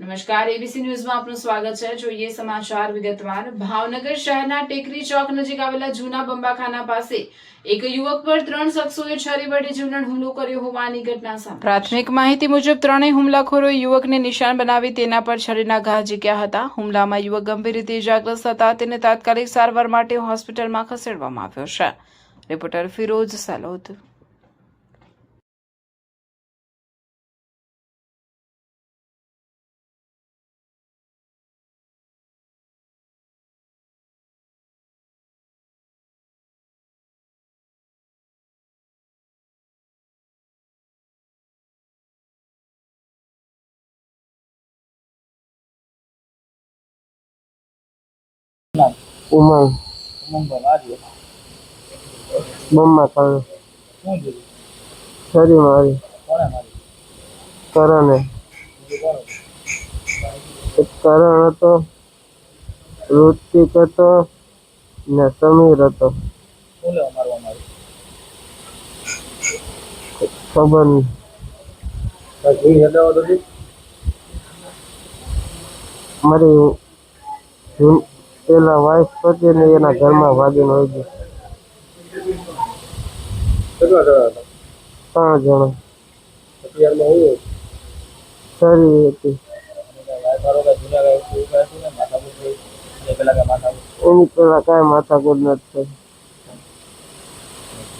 નમસ્કાર, એબીસી ન્યૂઝમાં આપનું સ્વાગત છે. જોઈએ સમાચાર વિગતવાર. ભાવનગર શહેરના ટેકરી ચોક નજીક આવેલા જૂના બંબાખાના પાસે એક યુવક પર 3 શખ્સોએ છરી વડે જીવલેણ હુમલો કર્યો હોવાની ઘટના સામે. પ્રાથમિક માહિતી મુજબ ત્રણેય હુમલાખોરોએ યુવકને નિશાન બનાવી તેના પર છરીના ઘા ઝીક્યા હતા. હુમલામાં યુવક ગંભીર રીતે ઇજાગ્રસ્ત હતા. તેને તાત્કાલિક સારવાર માટે હોસ્પિટલમાં ખસેડવામાં આવ્યો છે. રિપોર્ટર ફિરોઝ સાલોદ. ઉમંગ મમ્મા કાલે છરી મારી કરણે એક કરણ હતો, ઋતિક હતો ને સમીર હતો. ખબર નહીં. મારી પેલા વાઇફ પતિ ને એના ઘરમાં ભાગીને હોય ગઈ. 3 જણા. છરી હતી. એની પેલા કાંઈ માથાકૂટ નથી થઈ.